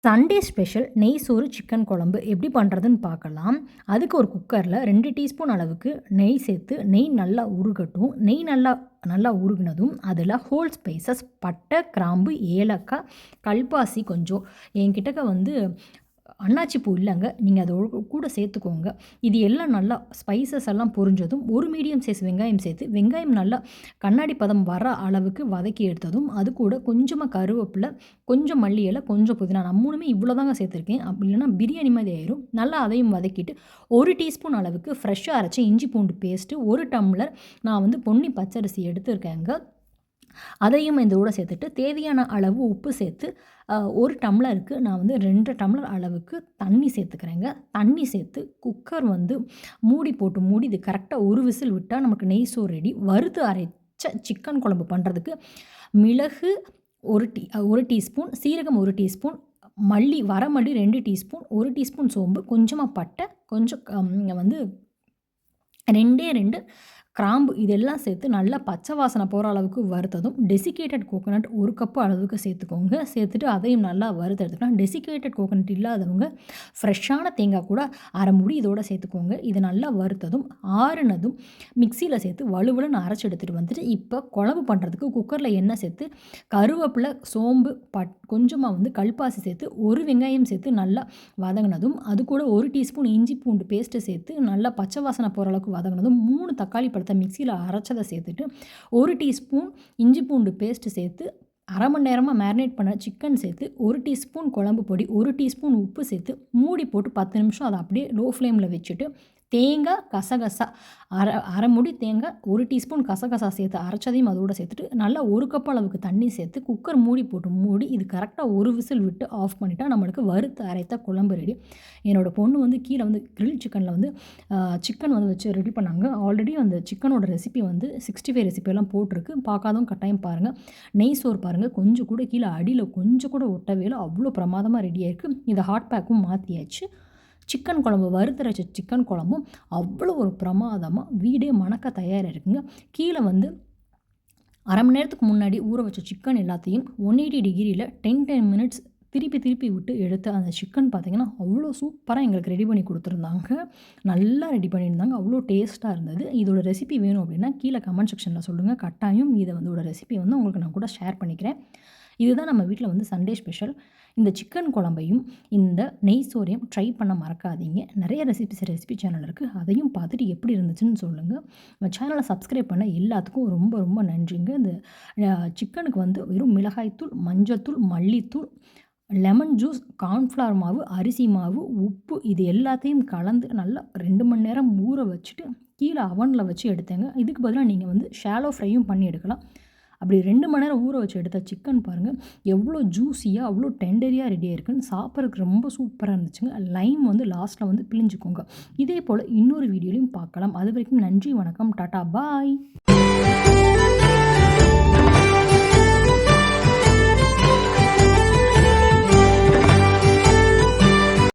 Sunday special நெய் சோறு chicken குழம்பு எப்படி பண்ணுறதுன்னு பார்க்கலாம். அதுக்கு ஒரு குக்கரில் 2 டீஸ்பூன் அளவுக்கு நெய் சேர்த்து நெய் நல்லா உருகட்டும். நெய் நல்லா நல்லா உருகுனதும் அதில் ஹோல் ஸ்பைசஸ் பட்டை, கிராம்பு, ஏலக்காய், கல்பாசி கொஞ்சம் என்கிட்டக்க வந்து அன்னாச்சி பூ இல்லைங்க. நீங்கள் அதோட கூட சேர்த்துக்கோங்க. இது எல்லாம் நல்லா ஸ்பைசஸ் எல்லாம் பொரிஞ்சதும் ஒரு மீடியம் சைஸ் வெங்காயம் சேர்த்து வெங்காயம் நல்லா கண்ணாடி பதம் வர அளவுக்கு வதக்கி எடுத்ததும் அது கூட கொஞ்சமாக கருவேப்பிலை, கொஞ்சம் மல்லி இலை, கொஞ்சம் புதினா. நான் 3மே இவ்வளோ தாங்க சேர்த்துருக்கேன். அப்படி இல்லைன்னா பிரியாணி மாதிரி ஆயிரும். நல்லா அதையும் வதக்கிட்டு 1 டீஸ்பூன் அளவுக்கு ஃப்ரெஷ்ஷாக அரைச்ச இஞ்சி பூண்டு பேஸ்ட்டு, 1 டம்ளர் நான் வந்து பொன்னி பச்சரிசி எடுத்துருக்கேங்க. அதையும் இதோட சேர்த்துட்டு தேவையான அளவு உப்பு சேர்த்து 1 டம்ளருக்கு நான் வந்து 2 டம்ளர் அளவுக்கு தண்ணி சேர்த்துக்கிறேங்க. தண்ணி சேர்த்து குக்கர் வந்து மூடி போட்டு மூடி இது கரெக்டாக ஒரு விசில் விட்டால் நமக்கு நெய் சோறு ரெடி. வறுத்து அரைச்ச சிக்கன் குழம்பு பண்ணுறதுக்கு மிளகு 1 டீஸ்பூன், சீரகம் 1 டீஸ்பூன், வரமல்லி 2 டீஸ்பூன், 1 டீஸ்பூன் சோம்பு, கொஞ்சமாக பட்டை, கொஞ்சம் வந்து 2 கிராம்பு இதெல்லாம் சேர்த்து நல்லா பச்சை வாசனை போகிற அளவுக்கு வறுத்ததும் டெசிகேட்டட் கோகோனட் 1 கப்பு அளவுக்கு சேர்த்துக்கோங்க. சேர்த்துட்டு அதையும் நல்லா வறுத்து எடுத்துக்கலாம். டெசிகேட்டட் கோகோனட் இல்லாதவங்க ஃப்ரெஷ்ஷான தேங்காய் கூட அரை மூடி இதோட சேர்த்துக்கோங்க. இது நல்லா வறுத்ததும் ஆறுனதும் மிக்சியில் சேர்த்து வலுவலுன்னு அரைச்சி எடுத்துகிட்டு வந்துட்டு இப்போ குழம்பு பண்ணுறதுக்கு குக்கரில் எண்ணெய் சேர்த்து கருவேப்பிலை, சோம்பு, கொஞ்சமாக வந்து கல்பாசி சேர்த்து 1 வெங்காயம் சேர்த்து நல்லா வதங்கினதும் அது கூட 1 டீஸ்பூன் இஞ்சி பூண்டு பேஸ்ட்டு சேர்த்து நல்லா பச்சை வாசனை போகிற அளவுக்கு வதங்கினதும் 3 தக்காளி பழத்தை மிக்சியில் அரைச்சதை சேர்த்துட்டு 1 டீஸ்பூன் இஞ்சி பூண்டு பேஸ்ட்டு சேர்த்து அரை மணி நேரமாக மேரினேட் பண்ண சிக்கன் சேர்த்து 1 டீஸ்பூன் குழம்பு பொடி, 1 டீஸ்பூன் உப்பு சேர்த்து மூடி போட்டு 10 நிமிஷம் அதை அப்படியே லோ ஃப்ளேமில் வச்சுட்டு தேங்காய், கசகசா அரை மூடி தேங்காய், 1 டீஸ்பூன் கசகசா சேர்த்து அரைச்சதையும் அதோடு சேர்த்துட்டு நல்லா 1 கப் அளவுக்கு தண்ணி சேர்த்து குக்கர் மூடி போட்டு மூடி இது கரெக்டாக ஒரு விசில் விட்டு ஆஃப் பண்ணிட்டா நம்மளுக்கு வறுத்து அரைத்த குழம்பு ரெடி. என்னோடய பொண்ணு வந்து கீழே வந்து கிரில் சிக்கனில் வந்து சிக்கன் வந்து வச்சு ரெடி பண்ணாங்க. ஆல்ரெடி அந்த சிக்கனோட ரெசிபி வந்து 65 ரெசிபியெல்லாம் போட்டிருக்கு. பார்க்காதவங்க கட்டாயம் பாருங்கள். நெய் சோறு பாருங்கள், கொஞ்சம் கூட கீழே அடியில் கொஞ்சம் கூட ஒட்டவே இல்லை. அவ்வளோ பிரமாதமாக ரெடி ஆயிருக்கு. இதை ஹாட் பேக்கும் மாற்றியாச்சு. சிக்கன் குழம்பு வறுத்தரைச்ச சிக்கன் குழம்பும் அவ்வளோ ஒரு பிரமாதமாக வீடே மணக்க தயாராக இருக்குங்க. கீழே வந்து அரை மணி நேரத்துக்கு முன்னாடி ஊற வச்ச சிக்கன் எல்லாத்தையும் 180 டிகிரியில் 10 மினிட்ஸ் திருப்பி விட்டு எடுத்த அந்த சிக்கன் பார்த்திங்கன்னா அவ்வளோ சூப்பராக எங்களுக்கு ரெடி பண்ணி கொடுத்துருந்தாங்க. நல்லா ரெடி பண்ணியிருந்தாங்க. அவ்வளோ டேஸ்ட்டாக இருந்தது. இதோட ரெசிபி வேணும் அப்படின்னா கீழே கமெண்ட் செக்ஷனில் சொல்லுங்கள். கட்டாயம் இதை வந்து ரெசிபி வந்து உங்களுக்கு நான் கூட ஷேர் பண்ணிக்கிறேன். இதுதான் நம்ம வீட்டில் வந்து சண்டே ஸ்பெஷல். இந்த சிக்கன் குழம்பையும் இந்த நெய் சோறையும் ட்ரை பண்ண மறக்காதீங்க. நிறைய ரெசிபி சேனல் இருக்குது. அதையும் பார்த்துட்டு எப்படி இருந்துச்சுன்னு சொல்லுங்கள். நம்ம சேனலை சப்ஸ்கிரைப் பண்ண எல்லாத்துக்கும் ரொம்ப ரொம்ப நன்றிங்க. இந்த சிக்கனுக்கு வந்து வெறும் மிளகாய்த்தூள், மஞ்சத்தூள், மல்லித்தூள், லெமன் ஜூஸ், கார்ன்ஃப்ளவர் மாவு, அரிசி மாவு, உப்பு இது எல்லாத்தையும் கலந்து நல்லா 2 மணி நேரம் ஊற வச்சுட்டு கீழே அவனில் வச்சு எடுத்தேங்க. இதுக்கு பதிலாக நீங்கள் வந்து ஷாலோ ஃப்ரையும் பண்ணி எடுக்கலாம். அப்படி 2 மணி நேரம் ஊற வச்சு எடுத்த சிக்கன் பாருங்கள் எவ்வளோ ஜூஸியாக அவ்வளோ டெண்டரியாக ரெடியாக இருக்குன்னு சாப்பிட்றதுக்கு ரொம்ப சூப்பராக இருந்துச்சுங்க. லைம் வந்து லாஸ்ட்டில் வந்து பிழிஞ்சுக்கோங்க. இதே போல் இன்னொரு வீடியோலையும் பார்க்கலாம். அது வரைக்கும் நன்றி, வணக்கம், டாட்டா, பாய்.